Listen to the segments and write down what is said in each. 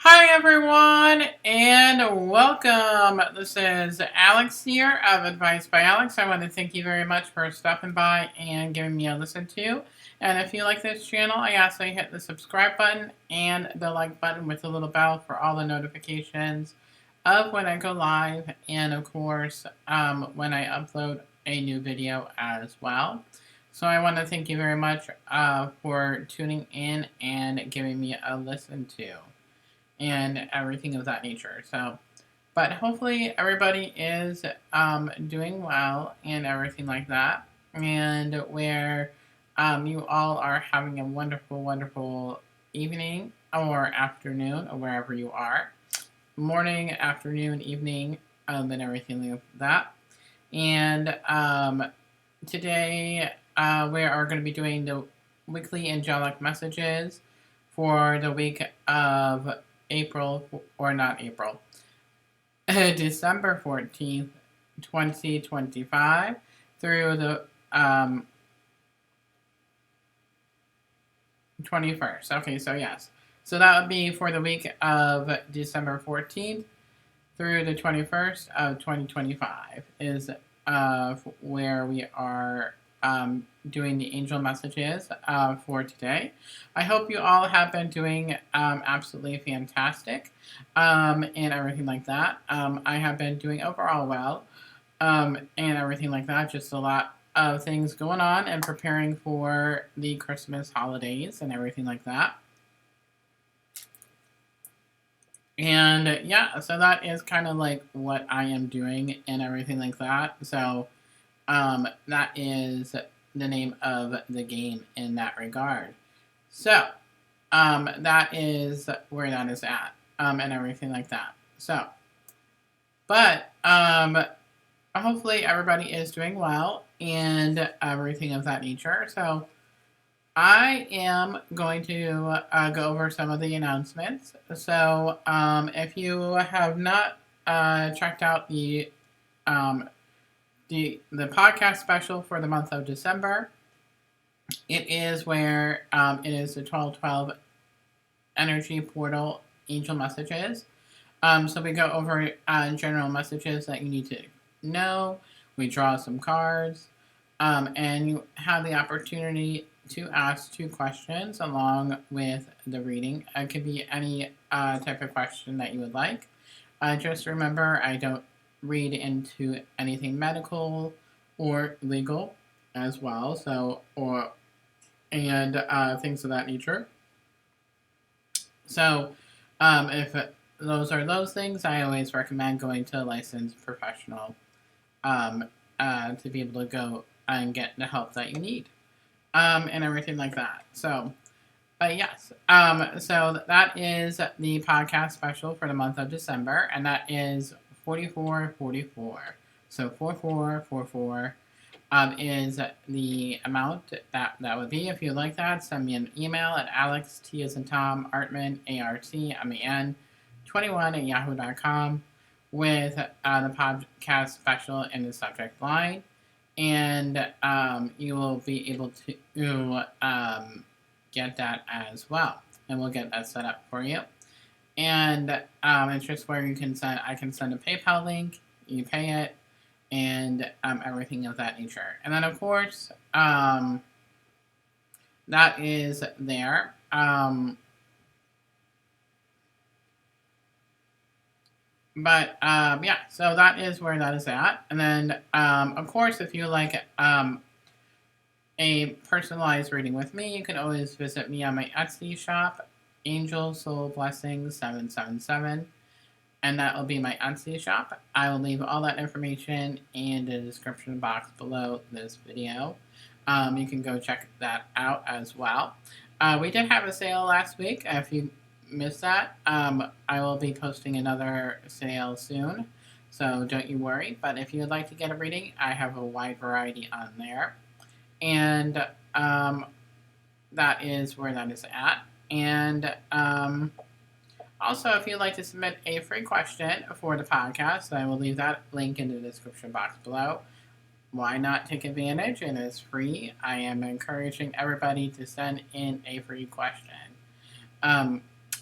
Hi everyone and welcome. This is Alex here of Advice by Alex. I want to thank you very much for stopping by and giving me a listen to. And if you like this channel, I ask that you hit the subscribe button and the like button with the little bell for all the notifications of when I go live and of course when I upload a new video as well. So I want to thank you very much for tuning in and giving me a listen to and everything of that nature. But hopefully everybody is doing well and everything like that, and where you all are having a wonderful, wonderful evening or afternoon or wherever you are, morning, afternoon, evening, and everything like that. And today we are going to be doing the weekly angelic messages for the week of April, or not April, December 14th, 2025 through the 21st. Okay, so yes. So that would be for the week of December 14th through the 21st of 2025 is where we are doing the angel messages for today. I hope you all have been doing absolutely fantastic and everything like that. I have been doing overall well and everything like that. Just a lot of things going on and preparing for the Christmas holidays and everything like that. And yeah, so that is kind of like what I am doing and everything like that. So that is the name of the game in that regard. So that is where that is at and everything like that. So, but hopefully everybody is doing well and everything of that nature. So I am going to go over some of the announcements. So if you have not checked out the podcast special for the month of December, it is where it is the 1212 energy portal angel messages. So we go over general messages that you need to know. We draw some cards, and you have the opportunity to ask 2 questions along with the reading. It could be any type of question that you would like. Just remember, I don't read into anything medical or legal as well, so and things of that nature. So if those are those things, I always recommend going to a licensed professional to be able to go and get the help that you need and everything like that. So yes, so that is the podcast special for the month of December, and that is 4444. So 4444 is the amount that would be. If you'd like that, send me an email at Alex, T as in Tom, Artman, ARTMAN, 21 at yahoo.com with the podcast special in the subject line. And you will be able to get that as well. And we'll get that set up for you. And it's just where you can send, I can send a PayPal link, you pay it, and everything of that nature. And then, of course, that is there. Yeah, so that is where that is at. And then, of course, if you like a personalized reading with me, you can always visit me on my Etsy shop, Angel Soul Blessings 777. And that will be my Etsy shop. I will leave all that information in the description box below this video. You can go check that out as well. We did have a sale last week. If you missed that, I will be posting another sale soon, so don't you worry. But if you would like to get a reading, I have a wide variety on there. And that is where that is at. And also, if you'd like to submit a free question for the podcast, I will leave that link in the description box below. Why not take advantage? It is free. I am encouraging everybody to send in a free question.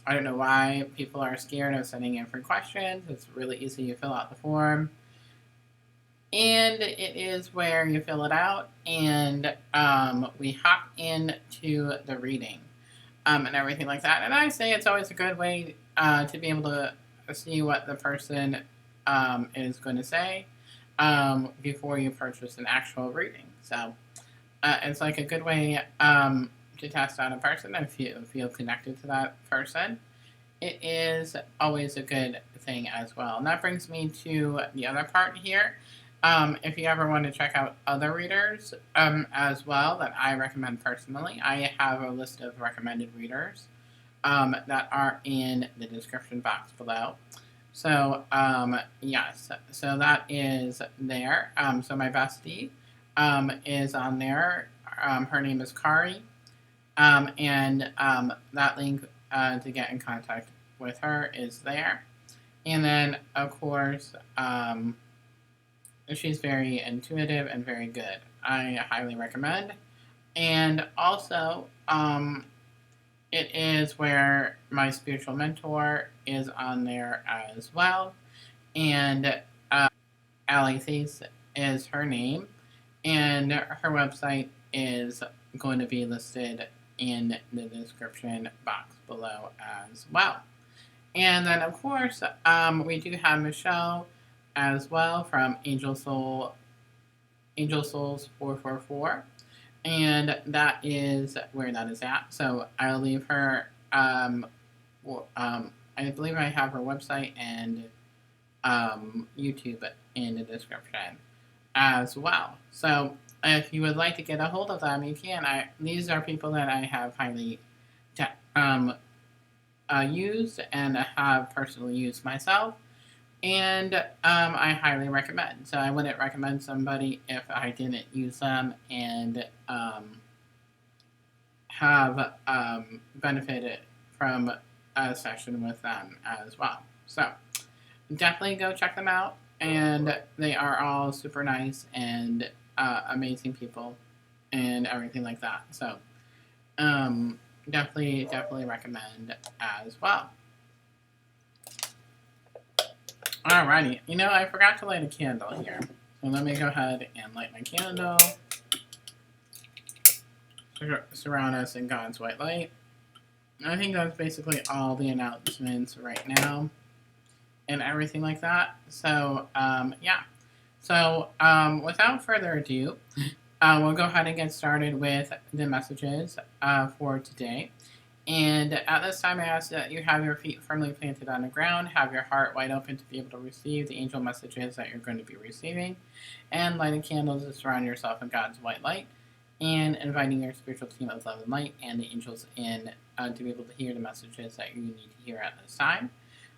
I don't know why people are scared of sending in free questions. It's really easy. You fill out the form, and it is where you fill it out, and we hop into the reading and everything like that. And I say it's always a good way to be able to see what the person is going to say before you purchase an actual reading. So it's like a good way to test out a person and feel connected to that person. It is always a good thing as well. And that brings me to the other part here. If you ever want to check out other readers as well that I recommend personally, I have a list of recommended readers that are in the description box below. So, yes, so that is there. So my bestie is on there. Her name is Kari. And that link to get in contact with her is there. And then, of course, she's very intuitive and very good. I highly recommend. And also, it is where my spiritual mentor is on there as well. And Allie Thies is her name. And her website is going to be listed in the description box below as well. And then, of course, we do have Michelle as well from Angel Souls 444, and that is where that is at. So I'll leave her. I believe I have her website and YouTube in the description as well. So if you would like to get a hold of them, you can. These are people that I have highly used and have personally used myself, and I highly recommend. So I wouldn't recommend somebody if I didn't use them and have benefited from a session with them as well. So definitely go check them out, and they are all super nice and amazing people and everything like that. So definitely recommend as well. Alrighty, I forgot to light a candle here. So let me go ahead and light my candle. Surround us in God's white light. I think that's basically all the announcements right now and everything like that. So, yeah. So, without further ado, we'll go ahead and get started with the messages for today. And at this time, I ask that you have your feet firmly planted on the ground, have your heart wide open to be able to receive the angel messages that you're going to be receiving, and light a candle to surround yourself in God's white light, and inviting your spiritual team of love and light and the angels in to be able to hear the messages that you need to hear at this time.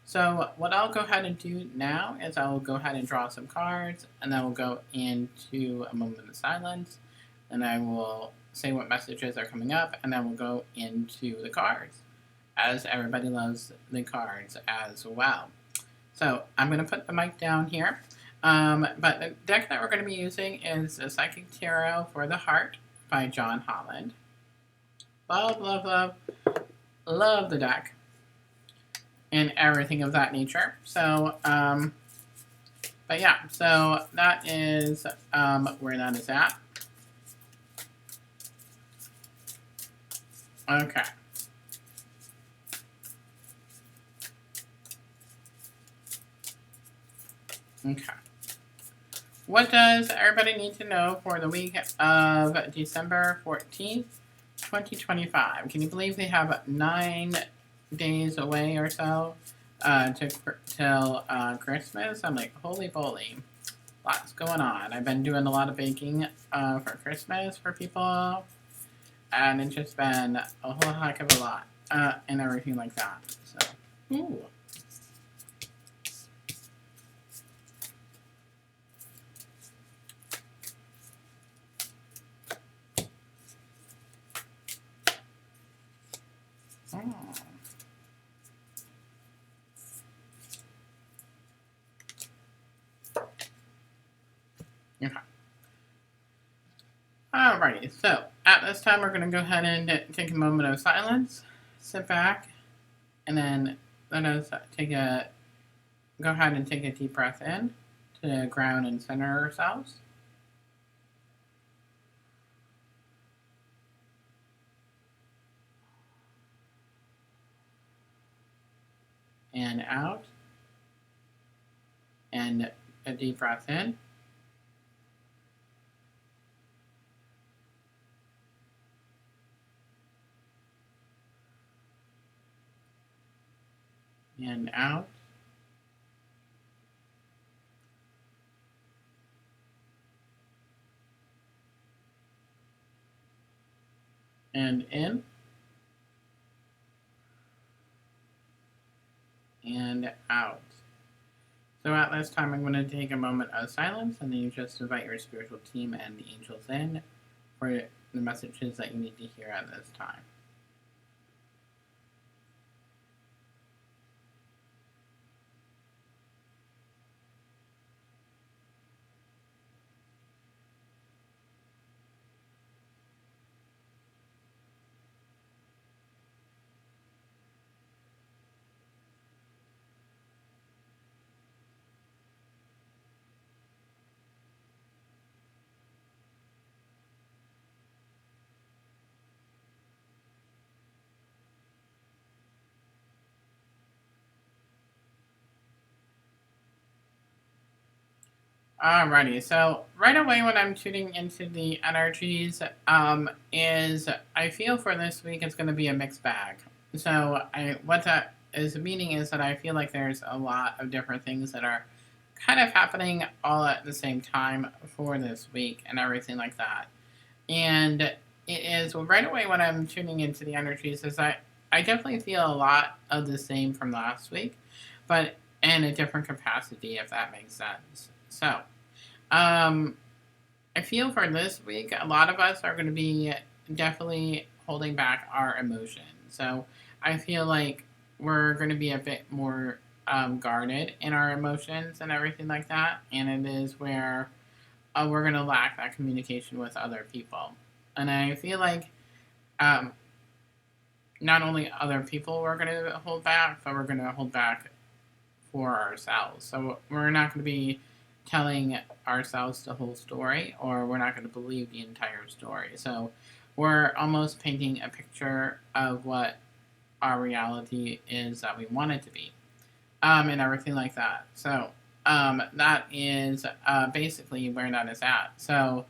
So what I'll go ahead and do now is I will go ahead and draw some cards, and then we'll go into a moment of silence, and I will say what messages are coming up, and then we'll go into the cards, as everybody loves the cards as well. So I'm going to put the mic down here, but the deck that we're going to be using is the Psychic Tarot for the Heart by John Holland. Love the deck and everything of that nature. So, but yeah, so that is where that is at. Okay. Okay. What does everybody need to know for the week of December 14th, 2025? Can you believe they have 9 days away or so till Christmas? I'm like, holy moly. Lots going on. I've been doing a lot of baking for Christmas for people, and it's just been a whole heck of a lot and everything like that. So, ooh. Okay. Alrighty, so at this time we're going to go ahead and take a moment of silence, sit back, And then let us go ahead and take a deep breath in to ground and center ourselves. And out. And a deep breath in. And out. And in. And out. So at this time, I'm going to take a moment of silence, and then you just invite your spiritual team and the angels in for the messages that you need to hear at this time. Alrighty, so right away when I'm tuning into the energies, is I feel for this week it's going to be a mixed bag. So what that is meaning is that I feel like there's a lot of different things that are kind of happening all at the same time for this week and everything like that. And it is right away when I'm tuning into the energies is I definitely feel a lot of the same from last week, but in a different capacity, if that makes sense. So, um, I feel for this week, a lot of us are going to be definitely holding back our emotions. So I feel like we're going to be a bit more guarded in our emotions and everything like that. And it is where we're going to lack that communication with other people. And I feel like um, not only other people we're going to hold back, but we're going to hold back for ourselves. So we're not going to be telling ourselves the whole story, or we're not going to believe the entire story. So we're almost painting a picture of what our reality is that we want it to be, and everything like that. So that is basically where that is at. So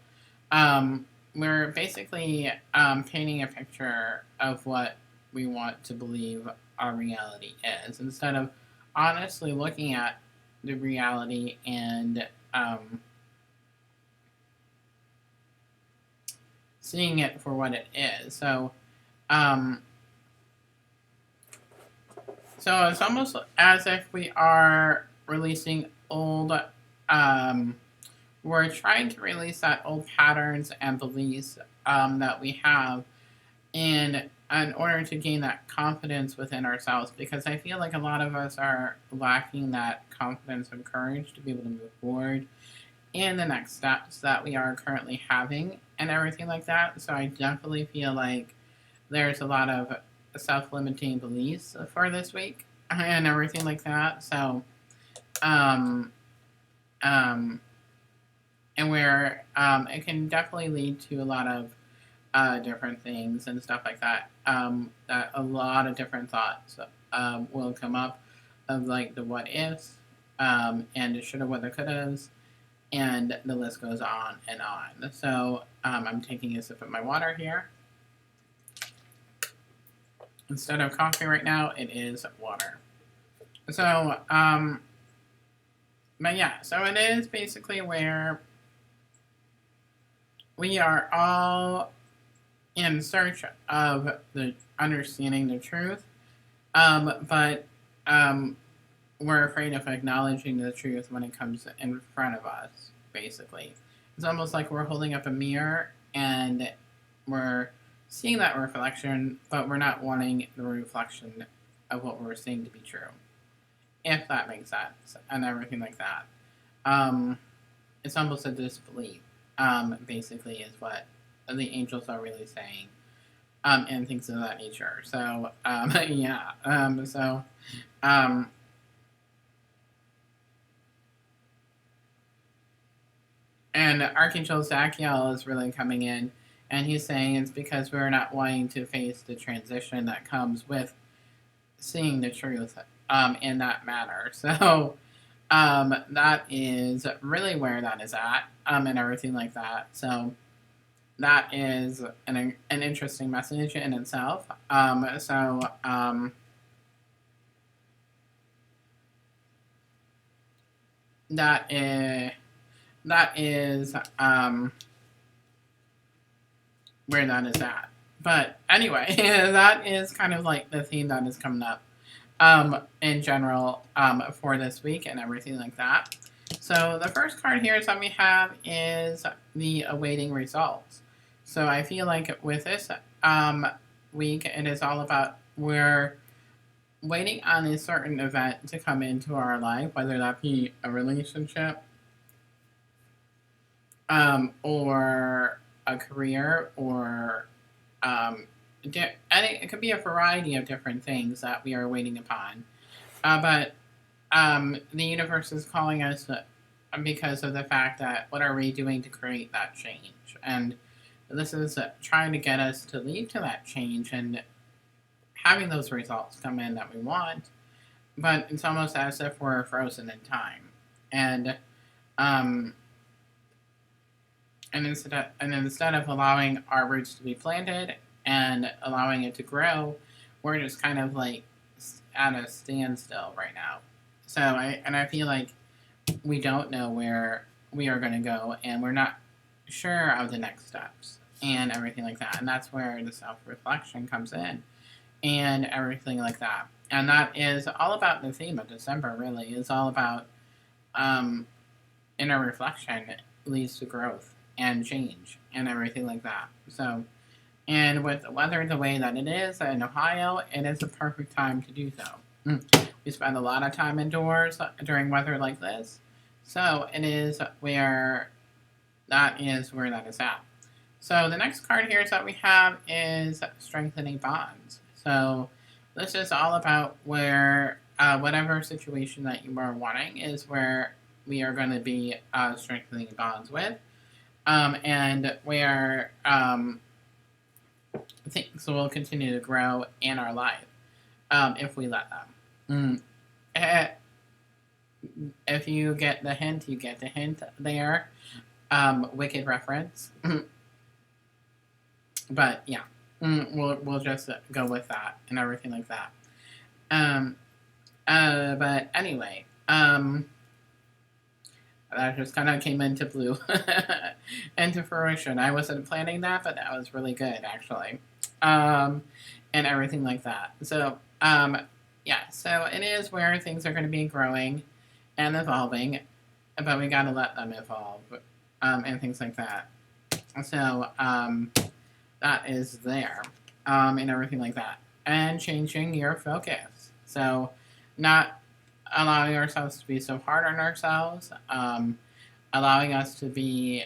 we're basically painting a picture of what we want to believe our reality is instead of honestly looking at the reality and seeing it for what it is. Um, so it's almost as if we are releasing old. Um, we're trying to release that old patterns and beliefs that we have in order to gain that confidence within ourselves, because I feel like a lot of us are lacking that confidence and courage to be able to move forward in the next steps that we are currently having and everything like that. So I definitely feel like there's a lot of self-limiting beliefs for this week and everything like that. So um um and where it can definitely lead to a lot of different things and stuff like that. That a lot of different thoughts will come up of like the what ifs, and the shoulda, woulda, couldas, and the list goes on and on. So I'm taking a sip of my water here. Instead of coffee right now, it is water. So, but yeah, so it is basically where we are all in search of the understanding the truth, but we're afraid of acknowledging the truth when it comes in front of us. Basically, it's almost like we're holding up a mirror and we're seeing that reflection, but we're not wanting the reflection of what we're seeing to be true, if that makes sense, and everything like that. Um, it's almost a disbelief, basically, is what the angels are really saying. and things of that nature. So, yeah. Um, and Archangel Zachiel is really coming in, and he's saying it's because we're not wanting to face the transition that comes with seeing the truth in that manner. So, that is really where that is at, and everything like that. So, that is an interesting message in itself. That is that is where that is at. But anyway, that is kind of like the theme that is coming up in general for this week and everything like that. So the first card here that we have is the awaiting results. So I feel like with this week, it is all about we're waiting on a certain event to come into our life, whether that be a relationship, or a career, or it could be a variety of different things that we are waiting upon. But the universe is calling us because of the fact that what are we doing to create that change? And this is trying to get us to lead to that change and having those results come in that we want. But it's almost as if we're frozen in time. And instead of allowing our roots to be planted and allowing it to grow, we're just kind of like at a standstill right now. So I feel like we don't know where we are going to go, and we're not sure of the next steps and everything like that. And that's where the self-reflection comes in and everything like that. And that is all about the theme of December, really. It's all about inner reflection leads to growth and change and everything like that. So, and with the weather the way that it is in Ohio, it is a perfect time to do so. We spend a lot of time indoors during weather like this. So it is where that is at. So the next card here that we have is strengthening bonds. So this is all about where whatever situation that you are wanting is where we are going to be strengthening bonds with, and where things will continue to grow in our life if we let them. If you get the hint, you get the hint there. Wicked reference. But yeah, we'll just go with that and everything like that. But anyway, that just kind of came into blue, into fruition. I wasn't planning that, but that was really good actually, and everything like that. So yeah, so it is where things are going to be growing and evolving, but we gotta let them evolve, and things like that. So that is there, and everything like that, and changing your focus. So not allowing ourselves to be so hard on ourselves, allowing us to be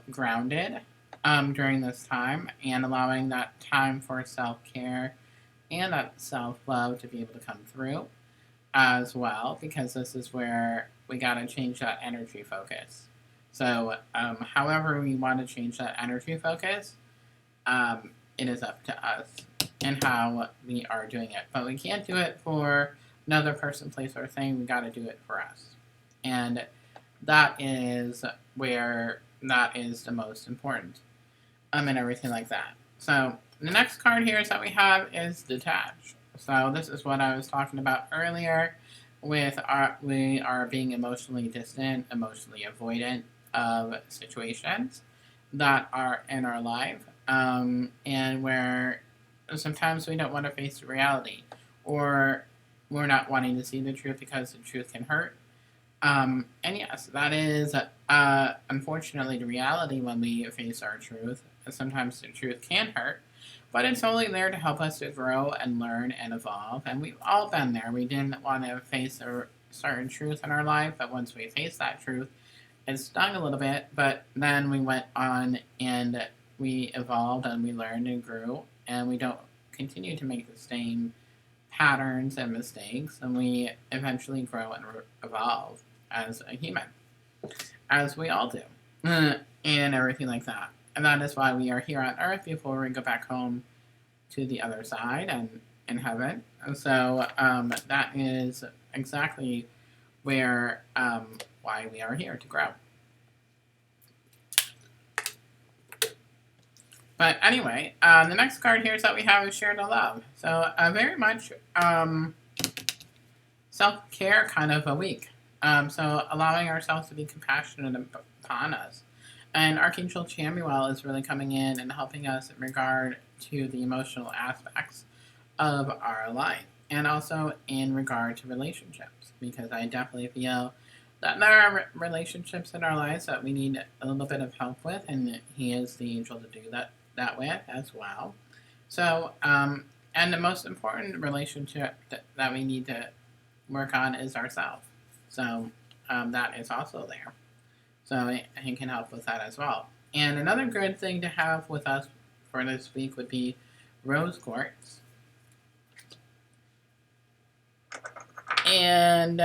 grounded during this time, and allowing that time for self-care and that self-love to be able to come through as well, because this is where we got to change that energy focus. So however we want to change that energy focus, it is up to us and how we are doing it. But we can't do it for another person, place, or thing. We got to do it for us. And that is where that is the most important, and everything like that. So the next card here is that we have is detach. So this is what I was talking about earlier with we are being emotionally distant, emotionally avoidant of situations that are in our life, and where sometimes we don't want to face the reality, or we're not wanting to see the truth because the truth can hurt. And yes, that is unfortunately the reality when we face our truth. Sometimes the truth can hurt, but it's only there to help us to grow and learn and evolve. And we've all been there. We didn't want to face a certain truth in our life, but once we faced that truth, it stung a little bit, but then we went on and we evolved and we learned and grew, and we don't continue to make the same patterns and mistakes, and we eventually grow and evolve as a human, as we all do, and everything like that. And that is why we are here on Earth before we go back home to the other side and in heaven. And so that is exactly where why we are here, to grow. But anyway, the next card here is that we have is Share the Love. So very much self-care kind of a week. So allowing ourselves to be compassionate upon us. And Archangel Chamuel is really coming in and helping us in regard to the emotional aspects of our life. And also in regard to relationships. Because I definitely feel that there are relationships in our lives that we need a little bit of help with. And he is the angel to do that with as well. So, and the most important relationship that we need to work on is ourselves. So, that is also there. So, he can help with that as well. And another good thing to have with us for this week would be rose quartz. And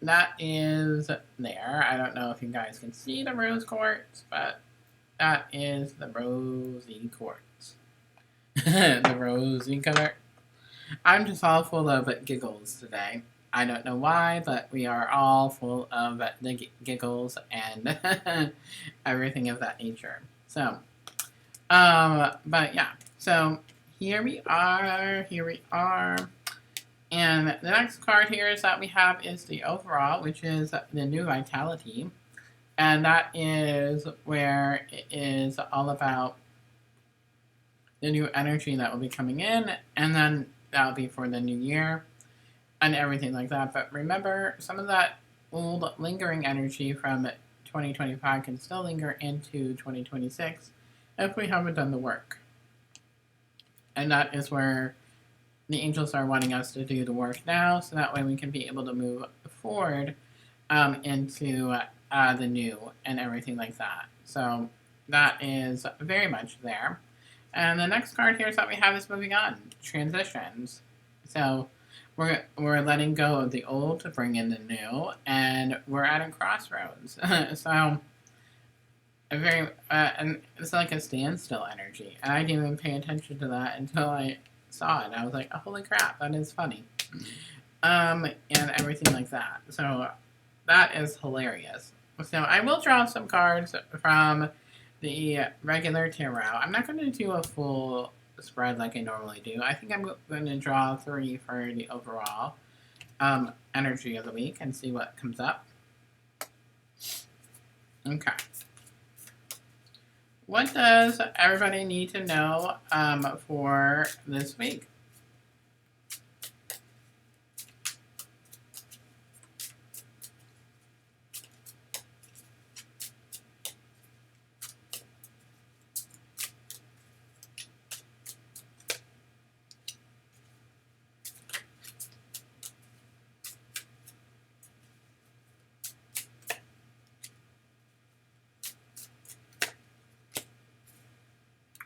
that is there. I don't know if you guys can see the rose quartz, but that is the rosy quartz. The rosy color. I'm just all full of giggles today. I don't know why, but we are all full of the giggles and everything of that nature. So, but yeah. So here we are. And the next card here is that we have is the overall, which is the new vitality. And that is where it is all about the new energy that will be coming in, and then that'll be for the new year and everything like that. But remember, some of that old lingering energy from 2025 can still linger into 2026 if we haven't done the work. And that is where the angels are wanting us to do the work now, so that way we can be able to move forward into the new and everything like that. So that is very much there. And the next card here is that we have is moving on, transitions. So we're letting go of the old to bring in the new, and we're at a crossroads. So and it's like a standstill energy. And I didn't even pay attention to that until I saw it. I was like, oh, holy crap, that is funny. And everything like that. So that is hilarious. So I will draw some cards from the regular tarot. I'm not going to do a full spread like I normally do. I think I'm going to draw 3 for the overall energy of the week and see what comes up. Okay. What does everybody need to know for this week?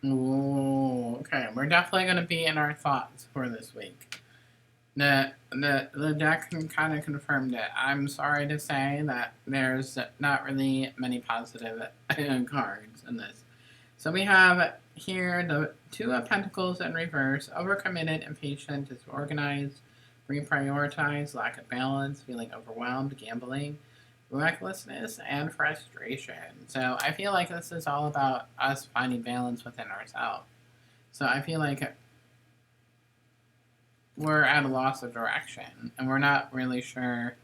Ooh, okay, we're definitely going to be in our thoughts for this week. The deck can kind of confirmed it. I'm sorry to say that there's not really many positive cards in this. So we have here the 2 of Pentacles in reverse, overcommitted, impatient, disorganized, reprioritized, lack of balance, feeling overwhelmed, gambling, recklessness, and frustration. So I feel like this is all about us finding balance within ourselves. So I feel like we're at a loss of direction, and we're not really sure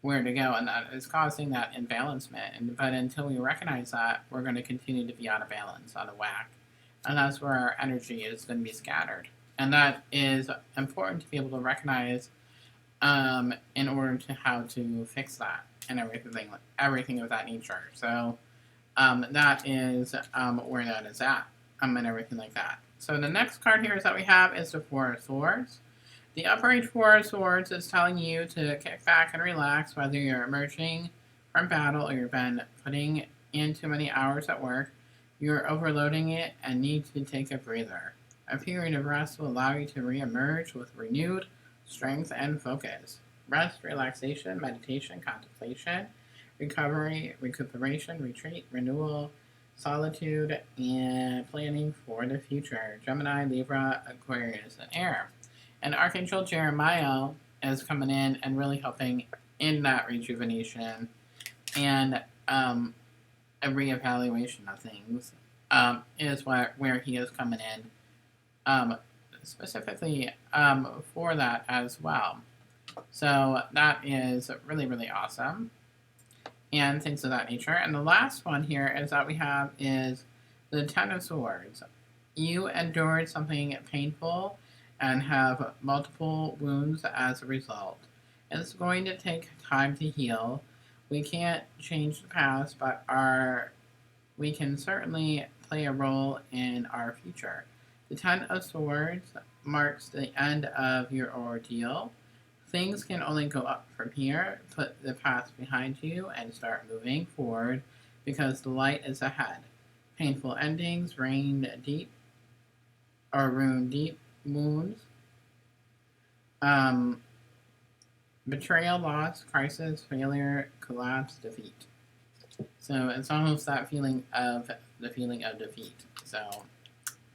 where to go, and that is causing that imbalancement. But until we recognize that, we're going to continue to be out of balance, out of whack. And that's where our energy is going to be scattered. And that is important to be able to recognize in order to how to fix that and everything of that nature. So that is where that is at, and everything like that. So the next card here is that we have is the 4 of Swords. The upright 4 of Swords is telling you to kick back and relax, whether you're emerging from battle or you've been putting in too many hours at work. You're overloading it and need to take a breather. A period of rest will allow you to reemerge with renewed strength and focus. Rest, relaxation, meditation, contemplation, recovery, recuperation, retreat, renewal, solitude, and planning for the future. Gemini, Libra, Aquarius, and Air. And Archangel Jeremiah is coming in and really helping in that rejuvenation and a reevaluation of things is where he is coming in specifically for that as well. So that is really, really awesome and things of that nature. And the last one here is that we have is the Ten of Swords. You endured something painful and have multiple wounds as a result. It's going to take time to heal. We can't change the past, but we can certainly play a role in our future. The Ten of Swords marks the end of your ordeal. Things can only go up from here. Put the past behind you and start moving forward because the light is ahead. Painful endings ruin deep wounds. Betrayal, loss, crisis, failure, collapse, defeat. So it's almost that feeling of defeat. So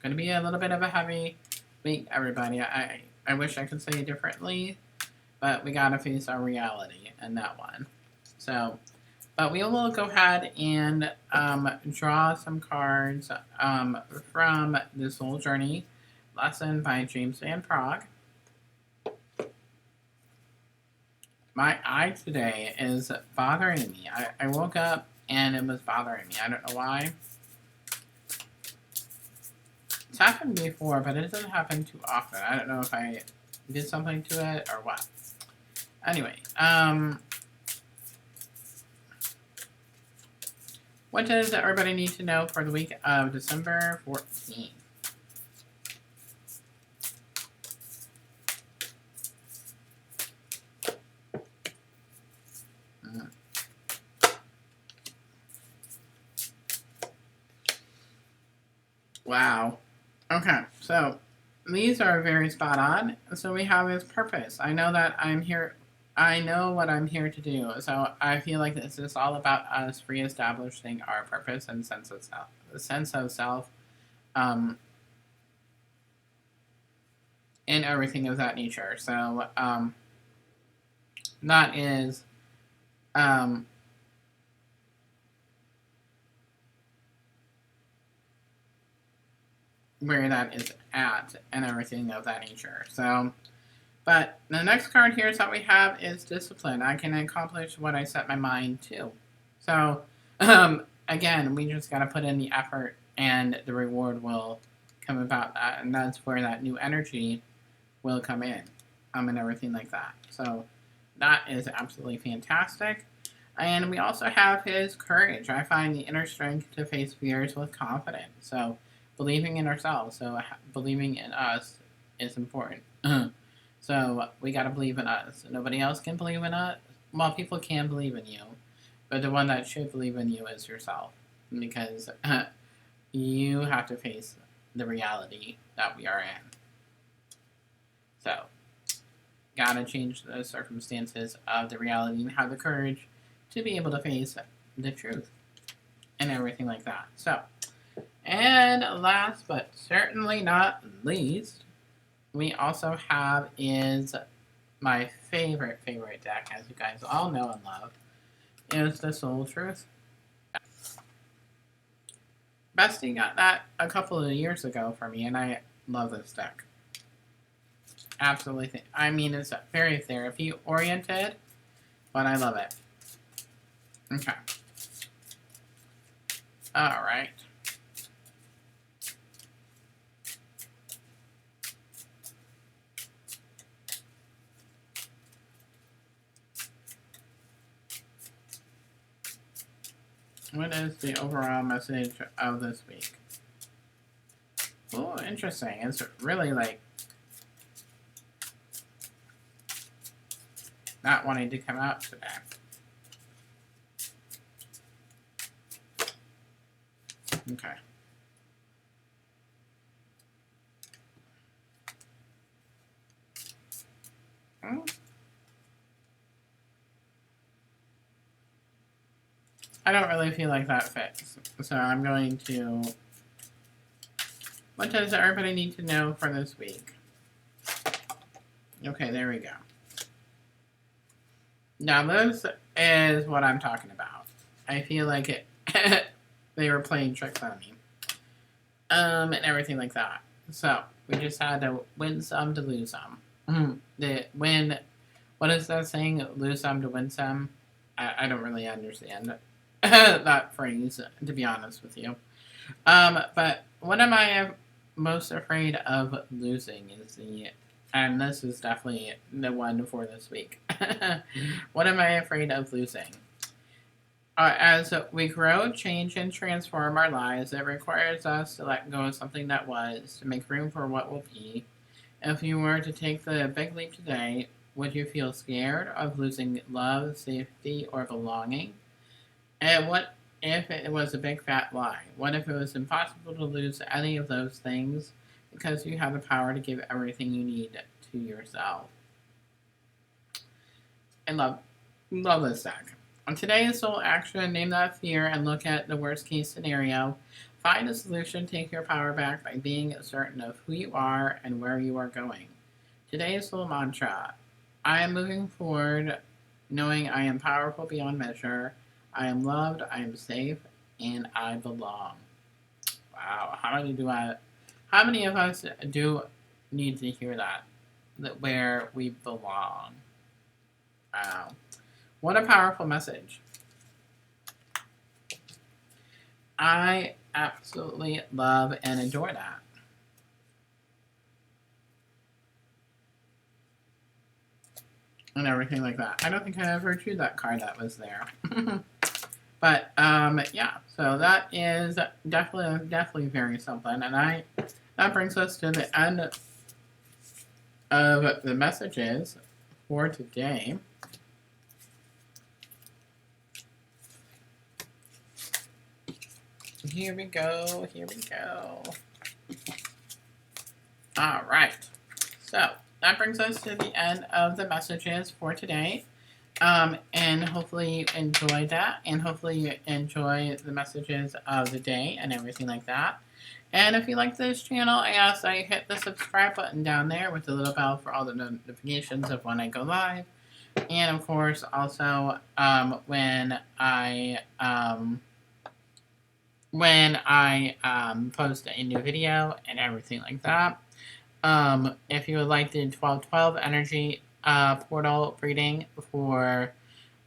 going to be a little bit of a heavy week, everybody. I wish I could say it differently, but we got to face our reality in that one. So, but we will go ahead and draw some cards from the Soul Journey lesson by James Van Praagh. My eye today is bothering me. I woke up and it was bothering me. I don't know why. It's happened before, but it doesn't happen too often. I don't know if I did something to it or what. Anyway, what does everybody need to know for the week of December 14th? Wow. Okay, so these are very spot on. So we have his purpose. I know that I'm here. I know what I'm here to do. So I feel like this is all about us reestablishing our purpose and sense of self, and everything of that nature. So that is where that is at and everything of that nature. So, but the next card here that we have is discipline. I can accomplish what I set my mind to. So, again, we just got to put in the effort and the reward will come about that. And that's where that new energy will come in and everything like that. So that is absolutely fantastic. And we also have his courage. I find the inner strength to face fears with confidence. So believing in ourselves. So believing in us is important. So we got to believe in us. Nobody else can believe in us. Well, people can believe in you, but the one that should believe in you is yourself, because you have to face the reality that we are in. So, gotta change the circumstances of the reality and have the courage to be able to face the truth and everything like that. So, and last but certainly not least, we also have is my favorite deck, as you guys all know and love, is the Soul Truth. Bestie got that a couple of years ago for me, and I love this deck. Absolutely. I mean, it's very therapy oriented, but I love it. Okay. All right. What is the overall message of this week? Oh, interesting. It's really like not wanting to come out today. Okay. I don't really feel like that fits. So I'm going to... What does everybody need to know for this week? Okay, there we go. Now this is what I'm talking about. I feel like it they were playing tricks on me. And everything like that. So we just had to win some to lose some. What is that saying? Lose some to win some? I don't really understand that phrase, to be honest with you. But what am I most afraid of losing is and this is definitely the one for this week. What am I afraid of losing? As we grow, change, and transform our lives, it requires us to let go of something that was to make room for what will be. If you were to take the big leap today, would you feel scared of losing love, safety, or belonging? And what if it was a big fat lie? What if it was impossible to lose any of those things because you have the power to give everything you need to yourself? I love this deck. On today's soul action, name that fear and look at the worst case scenario. Find a solution, take your power back by being certain of who you are and where you are going. Today's soul mantra: I am moving forward knowing I am powerful beyond measure. I am loved, I am safe, and I belong. Wow, how many of us do need to hear that where we belong? Wow. What a powerful message. I absolutely love and adore that. And everything like that. I don't think I ever drew that card that was there. But, yeah. So that is definitely very something. And that brings us to the end of the messages for today. Here we go. All right. So that brings us to the end of the messages for today. And hopefully you enjoyed that. And hopefully you enjoy the messages of the day and everything like that. And if you like this channel, I ask that you hit the subscribe button down there with the little bell for all the notifications of when I go live. And of course, also when I post a new video and everything like that. If you would like the 1212 energy portal reading for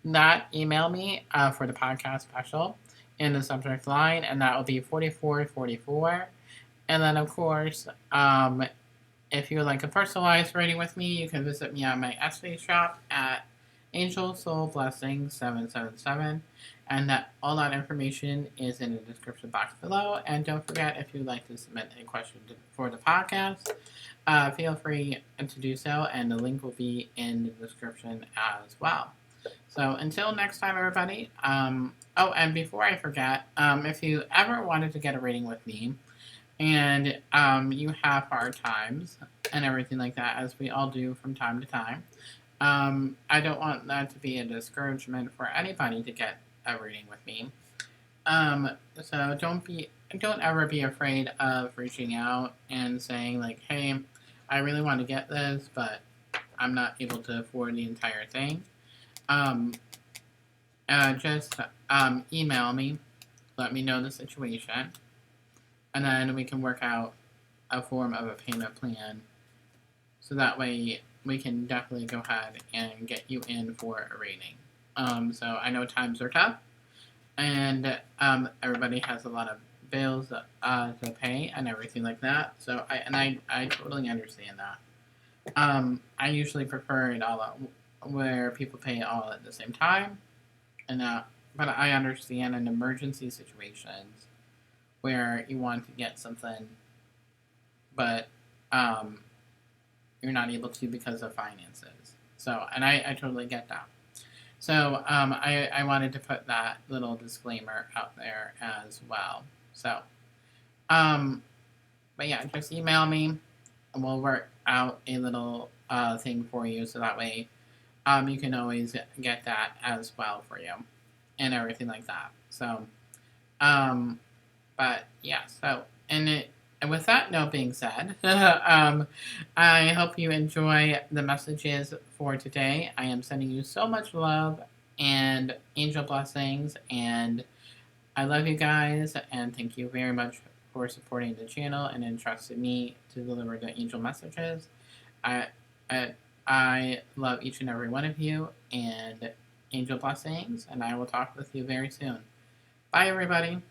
that, email me for the podcast special in the subject line, and that will be 4444. And then, of course, if you would like a personalized reading with me, you can visit me at my Etsy shop at Angel Soul Blessing 777. And all that information is in the description box below. And don't forget, if you'd like to submit a question for the podcast, feel free to do so. And the link will be in the description as well. So until next time, everybody. And before I forget, if you ever wanted to get a reading with me, and you have hard times and everything like that, as we all do from time to time, I don't want that to be a discouragement for anybody to get a reading with me. So don't ever be afraid of reaching out and saying like, hey, I really want to get this, but I'm not able to afford the entire thing. Just email me, let me know the situation, and then we can work out a form of a payment plan. So that way we can definitely go ahead and get you in for a reading. So I know times are tough, and everybody has a lot of bills to pay and everything like that. So I totally understand that. I usually prefer it all where people pay all at the same time, and but I understand in emergency situations where you want to get something, but you're not able to because of finances. So, and I totally get that. So, I wanted to put that little disclaimer out there as well. So, but yeah, just email me and we'll work out a little thing for you so that way you can always get that as well for you and everything like that. So, but yeah, and with that note being said, I hope you enjoy the messages for today. I am sending you so much love and angel blessings, and I love you guys, and thank you very much for supporting the channel and entrusting me to deliver the angel messages. I, I, I love each and every one of you, and angel blessings, and I will talk with you very soon. Bye, everybody.